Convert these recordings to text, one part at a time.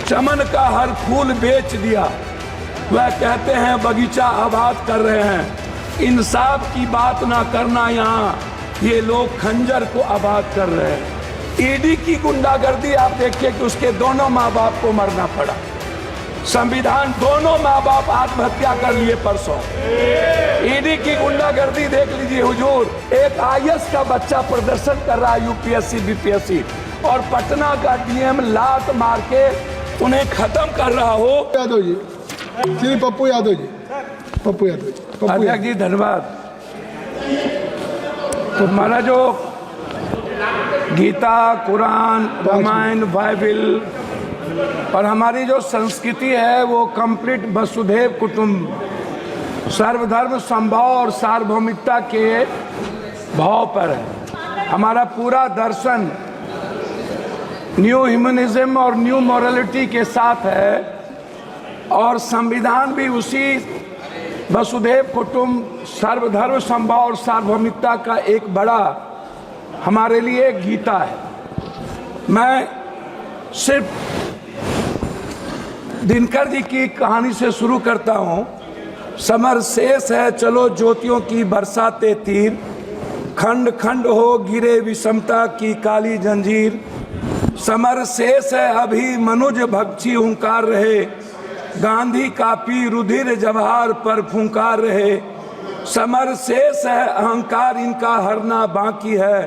चमन का हर फूल बेच दिया। वह कहते हैं बगीचा आबाद कर रहे हैं। इंसाफ की बात ना करना, यहाँ ये लोग खंजर को आबाद कर रहे हैं। ईडी की गुंडागर्दी आप देखिए कि उसके दोनों माँ बाप को मरना पड़ा। संविधान, दोनों माँ बाप आत्महत्या कर लिए परसों। ईडी की गुंडागर्दी देख लीजिए हुजूर। एक आईएएस का बच्चा प्रदर्शन कर रहा है यूपीएससी बीपीएससी, और पटना का डीएम लात मार के उन्हें खत्म कर रहा हो। यादव जी, श्री पप्पू यादव जी, पप्पू यादव जी, अध्यक्ष जी धन्यवाद। तो हमारा जो गीता, कुरान, रामायण, बाइबिल और हमारी जो संस्कृति है वो कंप्लीट वसुधैव कुटुंब, सर्वधर्म समभाव और सार्वभौमिकता के भाव पर है। हमारा पूरा दर्शन न्यू ह्यूमनिज्म और न्यू मॉरलिटी के साथ है, और संविधान भी उसी वसुधैव कुटुंब, सर्वधर्म समभाव और सार्वभौमिकता का एक बड़ा हमारे लिए गीता है। मैं सिर्फ दिनकर जी की कहानी से शुरू करता हूँ। समर शेष है चलो ज्योतियों की बरसाते तीर, खंड खंड हो गिरे विषमता की काली जंजीर। समर शेष है अभी मनुज भक्षी हुंकार रहे, गांधी कापी रुधिर जवाहर पर फुंकार रहे। समर शेष है अहंकार इनका हरना बाकी है,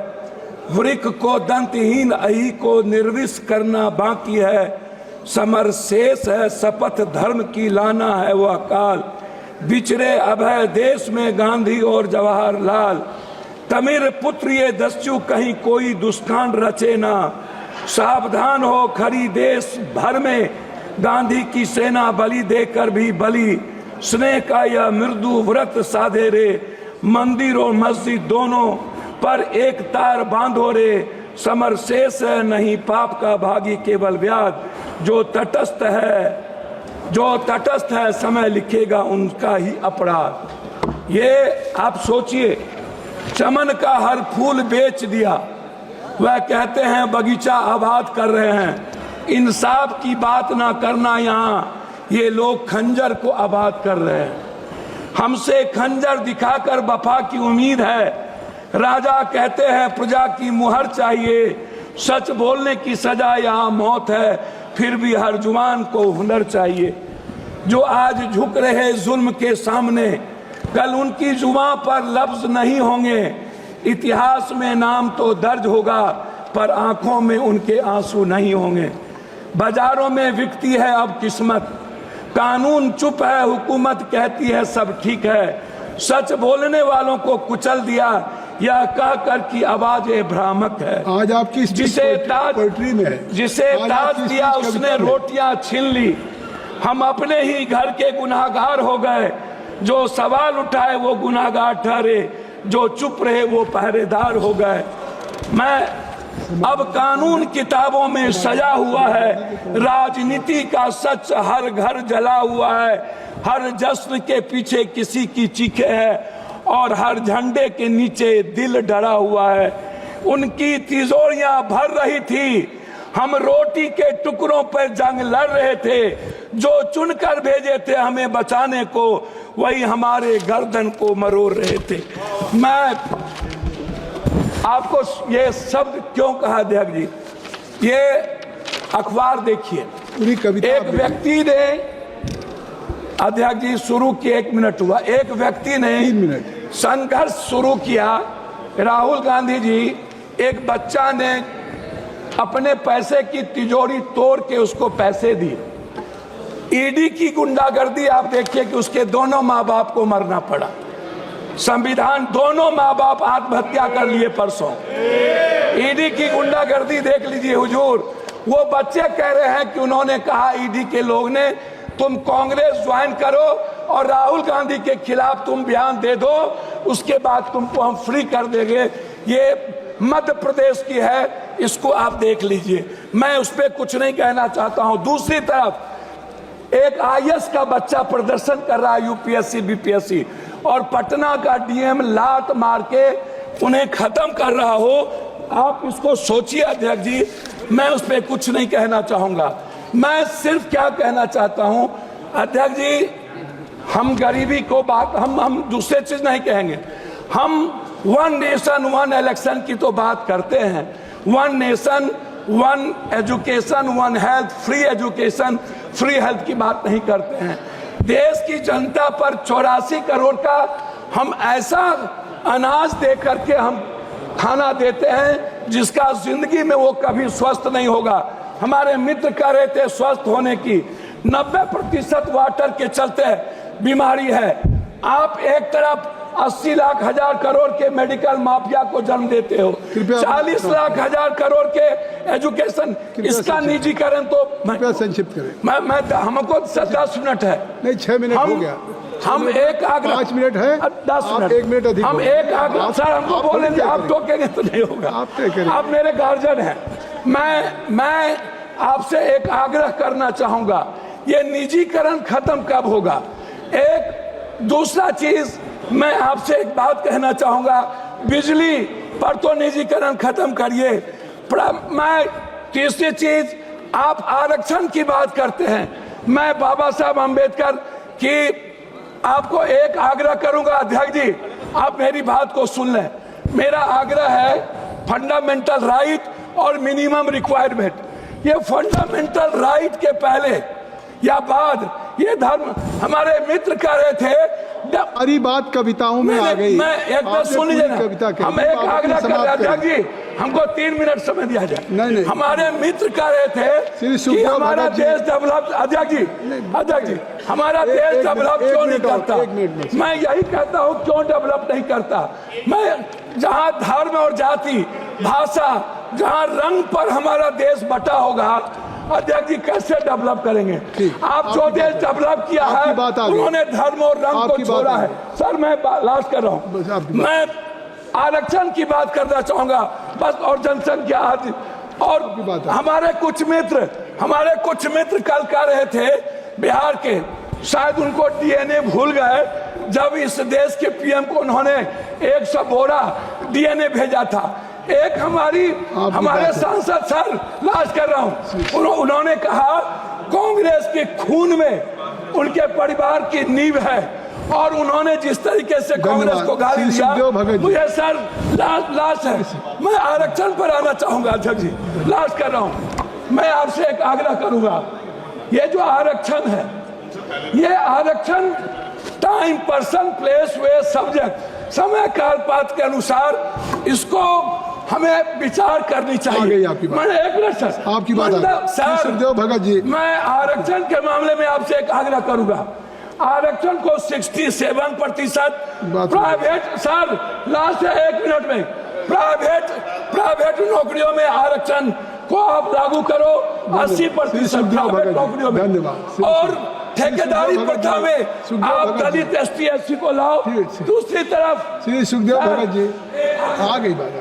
वृक्ष को दंतहीन अहि को निर्विष करना बाकी है। समर शेष है शपथ धर्म की लाना है वह काल, बिछड़े अभय देश में गांधी और जवाहरलाल। तमिर पुत्र ये दस्यु कहीं कोई दुष्कांड रचे ना, सावधान हो खरी देश भर में गांधी की सेना बलि देकर भी बलि। स्नेह का यह मृदु व्रत साधे रे, मंदिर और मस्जिद दोनों पर एक तार बांधो रे। समर शेष है नहीं पाप का भागी केवल व्याध, जो तटस्थ है समय लिखेगा उनका ही अपराध। ये आप सोचिए, चमन का हर फूल बेच दिया। वह कहते हैं बगीचा आबाद कर रहे हैं। इंसाफ की बात ना करना, यहाँ ये लोग खंजर को आबाद कर रहे हैं। हमसे खंजर दिखाकर वफा की उम्मीद है। राजा कहते हैं प्रजा की मुहर चाहिए, सच बोलने की सजा यहाँ मौत है, फिर भी हर जुबान को हुनर चाहिए। जो आज झुक रहे जुल्म के सामने, कल उनकी जुबान पर लफ्ज नहीं होंगे। इतिहास में नाम तो दर्ज होगा, पर आंखों में उनके आंसू नहीं होंगे। बाजारों में बिकती है अब किस्मत, कानून चुप है हुकूमत कहती है सब ठीक है। सच बोलने वालों को कुचल दिया, यह कहकर की आवाजें भ्रामक है। आज आपकी जिसे ताज दिया उसने रोटियां छीन ली। हम अपने ही घर के गुनाहगार हो गए, जो सवाल उठाए वो गुनाहगार ठहरे, जो चुप रहे वो पहरेदार हो गए। अब कानून किताबों में सजा हुआ है, राजनीति का सच हर घर जला हुआ है। हर जश्न के पीछे किसी की चीखें है, और हर झंडे के नीचे दिल डरा हुआ है। उनकी तिजोरियां भर रही थी, हम रोटी के टुकड़ों पर जंग लड़ रहे थे। जो चुनकर भेजे थे हमें बचाने को, वही हमारे गर्दन को मरोड़ रहे थे। मैं आपको ये शब्द क्यों कहा अध्यक्ष जी, ये अखबार देखिए। पूरी कविता एक व्यक्ति ने, अध्यक्ष जी शुरू किया, 1 मिनट हुआ, एक व्यक्ति ने 3 मिनट संघर्ष शुरू किया। राहुल गांधी जी, एक बच्चा ने अपने पैसे की तिजोरी तोड़ के उसको पैसे दिए। ईडी की गुंडागर्दी आप देखिए कि उसके दोनों माँ बाप को मरना पड़ा। संविधान, दोनों माँ बाप आत्महत्या कर लिए परसों। ईडी की गुंडागर्दी देख लीजिए हुजूर। वो बच्चे कह रहे हैं कि उन्होंने कहा ईडी के लोग ने तुम कांग्रेस ज्वाइन करो और राहुल गांधी के खिलाफ तुम बयान दे दो, उसके बाद तुमको हम फ्री कर देंगे। ये मध्य प्रदेश की है, इसको आप देख लीजिए। मैं उस पर कुछ नहीं कहना चाहता हूं। दूसरी तरफ एक आईएएस का बच्चा प्रदर्शन कर रहा है यूपीएससी बीपीएससी, और पटना का डीएम लात मार के उन्हें खत्म कर रहा हो। आप इसको सोचिए अध्यक्ष जी, मैं उस पर कुछ नहीं कहना चाहूंगा। मैं सिर्फ क्या कहना चाहता हूं अध्यक्ष जी, हम गरीबी को बात हम दूसरे चीज नहीं कहेंगे। हम वन नेशन वन इलेक्शन की तो बात करते हैं, one nation one education one health, free education free health की बात नहीं करते हैं। देश की जनता पर 84 करोड़ का हम ऐसा अनाज दे करके हम खाना देते हैं जिसका जिंदगी में वो कभी स्वस्थ नहीं होगा। हमारे मित्र कह रहे थे स्वस्थ होने की, 90% वाटर के चलते बीमारी है। आप एक तरफ 80 लाख हजार करोड़ के मेडिकल माफिया को जन्म देते हो, 40 लाख हजार करोड़ के एजुकेशन, इसका निजीकरण तो संक्षिप्त करें। मैं हमको 10 मिनट है, नहीं 6 मिनट हो गया। हम एक आग्रह 5 मिनट है, 10 मिनट, 1 मिनट अधिक, हम एक आग्रह, सर हमको बोलेंगे, आप टोकेंगे तो नहीं होगा। आप मेरे गार्जियन हैं, मैं आपसे एक आग्रह करना चाहूंगा, ये निजीकरण खत्म कब होगा। एक दूसरा चीज मैं आपसे एक बात कहना चाहूंगा, बिजली पर तो निजीकरण खत्म करिए। मैं तीसरी चीज, आप आरक्षण की बात करते हैं, मैं बाबा साहब अम्बेडकर की आपको एक आग्रह करूंगा अध्यक्ष जी, आप मेरी बात को सुन लें। मेरा आग्रह है फंडामेंटल राइट और मिनिमम रिक्वायरमेंट। ये फंडामेंटल राइट के पहले या बाद ये धर्म, हमारे मित्र कह रहे थे सारी बात कविताओं में आ गई। मैं एक बात सुन लीजिए ना, हम एक आग्रह कर रहे हैं अध्यक्ष जी, हमको 3 मिनट समय दिया जाए। नहीं। हमारे मित्र कह रहे थे कि हमारा देश डेवलप, अध्यक्ष जी हमारा देश डेवलप क्यों नहीं करता। मैं यही कहता हूँ क्यों डेवलप नहीं करता। मैं जहाँ धर्म और जाति भाषा, जहाँ रंग पर हमारा देश बटा होगा, अध्यक्ष जी कैसे डेवलप करेंगे। आप जो देश डेवलप किया है उन्होंने धर्म और रंग को छोड़ा है। सर मैं लास्ट कर रहा हूँ, मैं आरक्षण की बात करना चाहूंगा बस, और जनसंख्या आदि। और हमारे कुछ मित्र कल कह रहे थे बिहार के, शायद उनको डीएनए भूल गए जब इस देश के पीएम को उन्होंने 100 बोरा डीएनए भेजा था। एक हमारे सांसद, सर लास्ट कर रहा हूं, उन्होंने कहा कांग्रेस के खून में उनके परिवार की नींव है, और उन्होंने जिस तरीके से कांग्रेस को गाली दिया, मुझे सर लास्ट है, मैं आरक्षण पर आना चाहूंगा अध्यक्ष जी, लास्ट कर रहा हूं। मैं आपसे एक आग्रह करूंगा, ये जो आरक्षण है, ये आरक्षण टाइम पर्सन प्लेस वे सब्जेक्ट, समय काल पात्र के अनुसार इसको हमें विचार करनी चाहिए। मैंने एक मिनट सर, आपकी बात सर भगत जी, मैं आरक्षण के मामले में आपसे एक आग्रह करूंगा, आरक्षण को 67% प्राइवेट, सर लास्ट है 1 मिनट में, प्राइवेट नौकरियों में आरक्षण को आप लागू करो, 80% नौकरियों में। धन्यवाद। और ठेकेदारी प्रथा में आप दलित ST SC को लाओ। दूसरी तरफ श्री सुखदेव भगत जी, आ गई बात।